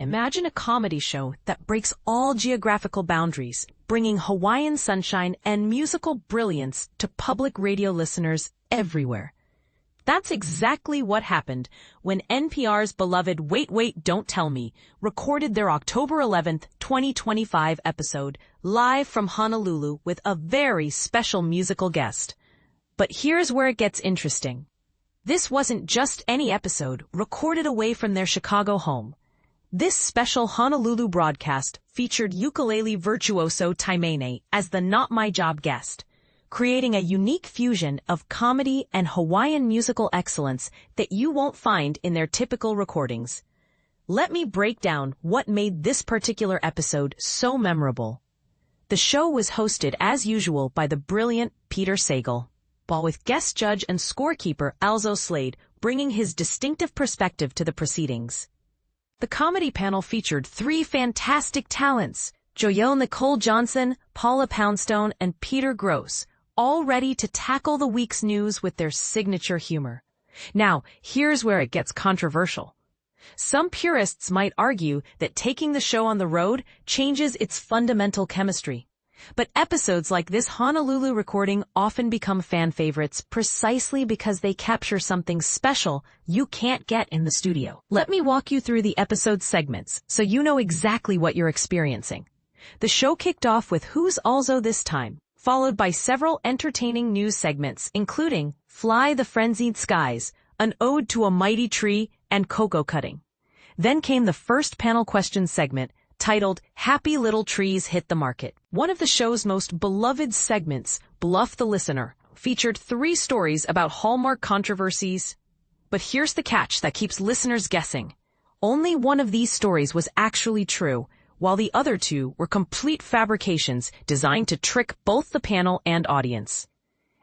Imagine a comedy show that breaks all geographical boundaries, bringing Hawaiian sunshine and musical brilliance to public radio listeners everywhere. That's exactly what happened when NPR's beloved Wait, Wait, Don't Tell Me recorded their October 11th, 2025 episode live from Honolulu with a very special musical guest. But here's where it gets interesting. This wasn't just any episode recorded away from their Chicago home. This special Honolulu broadcast featured ukulele virtuoso Taimane as the Not My Job guest, creating a unique fusion of comedy and Hawaiian musical excellence that you won't find in their typical recordings. Let me break down what made this particular episode so memorable. The show was hosted as usual by the brilliant Peter Sagal, while with guest judge and scorekeeper Alzo Slade bringing his distinctive perspective to the proceedings. The comedy panel featured three fantastic talents, Joyelle Nicole Johnson, Paula Poundstone, and Peter Grosz, all ready to tackle the week's news with their signature humor. Now, here's where it gets controversial. Some purists might argue that taking the show on the road changes its fundamental chemistry. But episodes like this Honolulu recording often become fan favorites precisely because they capture something special you can't get in the studio. Let me walk you through the episode segments so you know exactly what you're experiencing. The show kicked off with Who's Alzo This Time, followed by several entertaining news segments including Fly the Frenzied Skies, an ode to a mighty tree, and cocoa cutting. Then came the first panel question segment, titled Happy Little Trees Hit the Market. One of the show's most beloved segments, Bluff the Listener, featured 3 stories about Hallmark controversies. But here's the catch that keeps listeners guessing. Only one of these stories was actually true, while the other 2 were complete fabrications designed to trick both the panel and audience.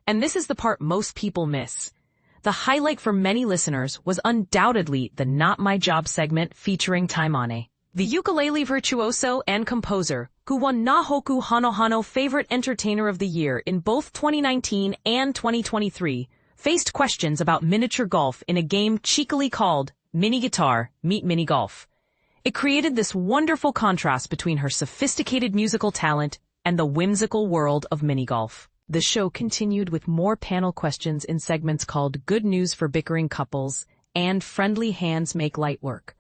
And this is the part most people miss. The highlight for many listeners was undoubtedly the Not My Job segment featuring Taimane, the ukulele virtuoso and composer, who won Nahoku Hanohano Favorite Entertainer of the Year in both 2019 and 2023, faced questions about miniature golf in a game cheekily called Mini Guitar, Meet Mini Golf. It created this wonderful contrast between her sophisticated musical talent and the whimsical world of mini golf. The show continued with more panel questions in segments called Good News for Bickering Couples and Friendly Hands Make Light Work,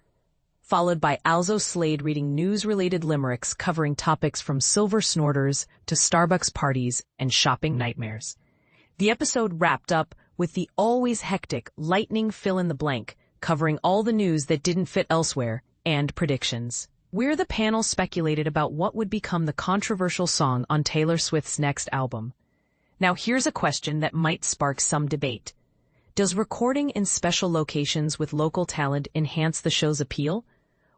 followed by Alzo Slade reading news-related limericks covering topics from silver snorters to Starbucks parties and shopping nightmares. The episode wrapped up with the always hectic lightning fill-in-the-blank, covering all the news that didn't fit elsewhere, and predictions. The panel speculated about what would become the controversial song on Taylor Swift's next album. Now here's a question that might spark some debate. Does recording in special locations with local talent enhance the show's appeal?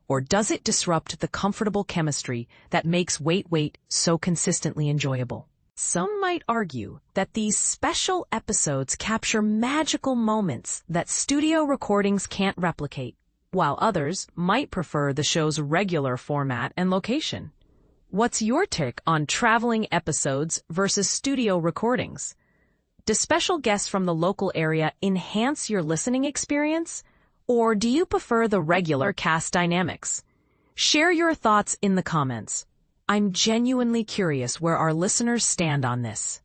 Or does it disrupt the comfortable chemistry that makes Wait, Wait so consistently enjoyable? Some might argue that these special episodes capture magical moments that studio recordings can't replicate, while others might prefer the show's regular format and location. What's your take on traveling episodes versus studio recordings? Do special guests from the local area enhance your listening experience? Or do you prefer the regular cast dynamics? Share your thoughts in the comments. I'm genuinely curious where our listeners stand on this.